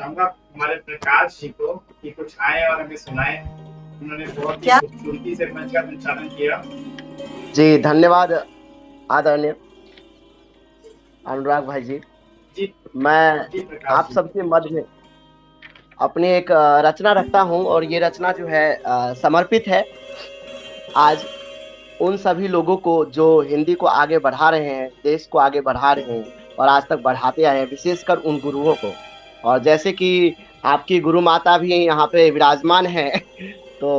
चाहूंगा हमारे प्रकाश जी को कि कुछ आए और हमें सुनाए। उन्होंने बहुत ही क्या? खूबसूरती से मंच का संचालन किया। जी धन्यवाद आदरणीय अनुराग भाई जी। जी। मैं जी प्रकाश आप जी। सबके मध्य में अपनी एक रचना रखता हूं और ये रचना जो है समर्पित है आज उन सभी लोगों को जो हिंदी को आगे बढ़ा रहे हैं, देश को आगे बढ़ा रहे हैं और आज तक बढ़ाते आए हैं, विशेषकर उन गुरुओं को। और जैसे कि आपकी गुरु माता भी यहाँ पे विराजमान है तो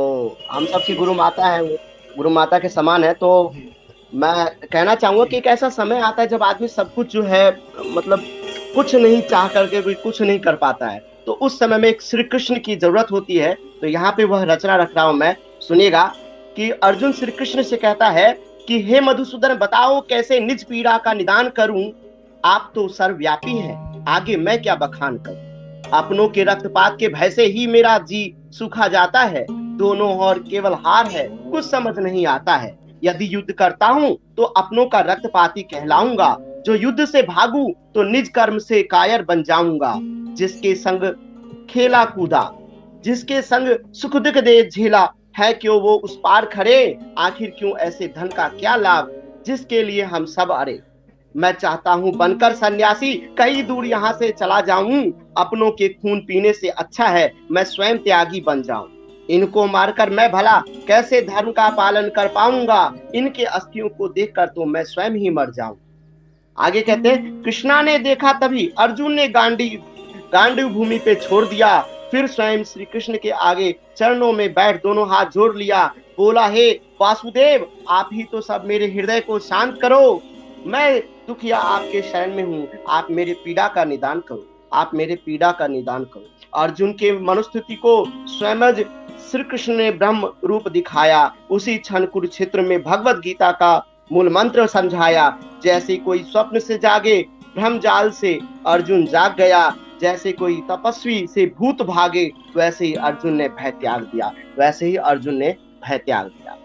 हम सबकी जी गुरु माता है, वो गुरु माता के समान है। तो जी मैं कहना चाहूंगा जी कि एक ऐसा समय आता है जब आदमी सब कुछ जो है मतलब कुछ नहीं चाह करके भी कुछ नहीं कर पाता है, तो उस समय में एक श्री कृष्ण की जरूरत होती है। तो यहाँ पे वह रचना रख रहा हूं मैं, सुनिएगा। कि अर्जुन श्री कृष्ण से कहता है कि हे मधुसूदन, बताओ कैसे निज पीड़ा का निदान करूं। आप तो सर्वव्यापी हैं, आगे मैं क्या बखान करूं। अपनों के रक्तपात के भय से ही मेरा जी सूखा जाता है। दोनों ओर केवल हार है, कुछ समझ नहीं आता है। यदि युद्ध करता हूं तो अपनों का रक्तपाती कहलाऊंगा। जो युद्ध से भागू तो निज कर्म से कायर बन जाऊंगा। जिसके संग खेला कूदा, जिसके संग सुख दुख दे झेला, है क्यों वो उस पार खड़े। आखिर क्यों ऐसे धन का क्या लाभ, जिसके लिए हम सब अरे। मैं चाहता हूं बनकर सन्यासी कहीं दूर यहाँ से चला जाऊं। अपनों के खून पीने से अच्छा है मैं स्वयं त्यागी बन जाऊं। इनको मारकर मैं भला कैसे धर्म का पालन कर पाऊंगा। इनके अस्थियों को देखकर तो मैं स्वयं ही मर जाऊं। आगे कहते हैं, कृष्णा ने देखा तभी अर्जुन ने गांडीव भूमि पे छोड़ दिया। फिर स्वयं श्री कृष्ण के आगे चरणों में बैठ दोनों हाथ जोड़ लिया। बोला, हे वासुदेव, आप ही तो सब मेरे हृदय को शांत करो। मैं दुखिया आपके शरण में हूँ, आप मेरे पीड़ा का निदान करो। आप मेरे पीड़ा का निदान करो। अर्जुन के मनुस्थिति को स्वयं श्री कृष्ण ने ब्रह्म रूप दिखाया। उसी क्षण कुरुक्षेत्र में भगवत गीता का मूल मंत्र समझाया। जैसे कोई स्वप्न से जागे भ्रम जाल से अर्जुन जाग गया। जैसे कोई तपस्वी से भूत भागे, वैसे ही अर्जुन ने भय त्याग दिया। वैसे ही अर्जुन ने भय त्याग दिया।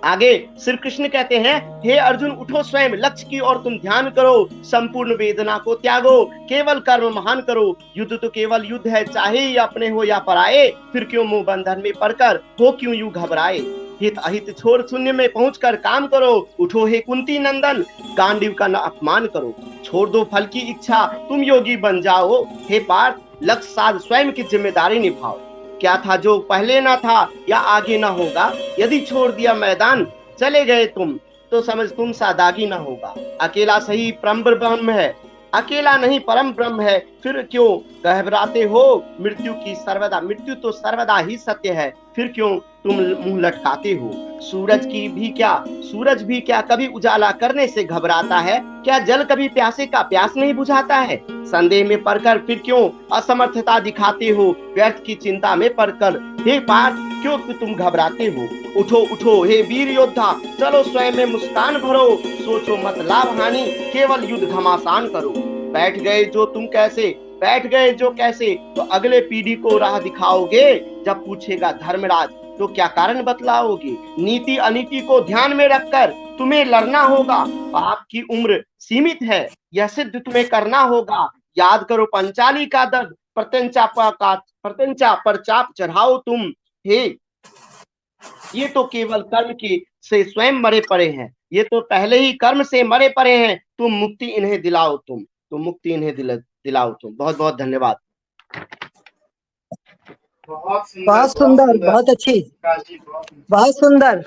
आगे श्री कृष्ण कहते हैं, हे अर्जुन, उठो स्वयं लक्ष्य की और तुम ध्यान करो। संपूर्ण वेदना को त्यागो, केवल कर्म महान करो। युद्ध तो केवल युद्ध है, चाहे ही अपने हो या पराए। फिर क्यों मुंह बंधन में पड़कर हो क्यों यूं घबराए। हित अहित छोड़ शून्य में पहुंचकर काम करो। उठो हे कुंती नंदन, गांडीव का न अपमान करो। छोड़ दो फल की इच्छा, तुम योगी बन जाओ। हे पार्थ, लक्ष्य साध स्वयं की जिम्मेदारी निभाओ। क्या था जो पहले ना था या आगे ना होगा। यदि छोड़ दिया मैदान चले गए तुम, तो समझ तुम सा दागी ना होगा। अकेला सही परम ब्रह्म है, अकेला नहीं परम ब्रह्म है। फिर क्यों घबराते हो, मृत्यु तो सर्वदा ही सत्य है। फिर क्यों तुम मुंह लटकाते हो। सूरज भी क्या कभी उजाला करने से घबराता है। क्या जल कभी प्यासे का प्यास नहीं बुझाता है। संदेह में पड़कर फिर क्यों असमर्थता दिखाते हो। व्यर्थ की चिंता में पड़कर हे पार्थ क्यों तुम घबराते हो। उठो उठो हे वीर योद्धा, चलो स्वयं में मुस्कान भरो। सोचो मत लाभ हानि, केवल युद्ध घमासान करो। बैठ गए जो तुम कैसे, बैठ गए जो कैसे, तो अगले पीढ़ी को राह दिखाओगे। जब पूछेगा धर्मराज तो क्या कारण बतलाओगे। नीति अनीति को ध्यान में रखकर तुम्हें लड़ना होगा। आपकी उम्र सीमित है, यह सिद्ध तुम्हें करना होगा। याद करो पंचाली का दर्द, प्रत्यंचा पर चाप चढ़ाओ तुम। हे, ये तो केवल कर्म की से स्वयं मरे पड़े हैं। ये तो पहले ही कर्म से मरे पड़े हैं। तुम मुक्ति इन्हें दिलाओ तुम मुक्ति इन्हें दिलाओ तुम। बहुत बहुत धन्यवाद। बहुत सुंदर बहुत बहुत सुंदर, सुंदर। बहुत अच्छी, प्रकाश जी बहुत सुंदर। बहुत सुंदर।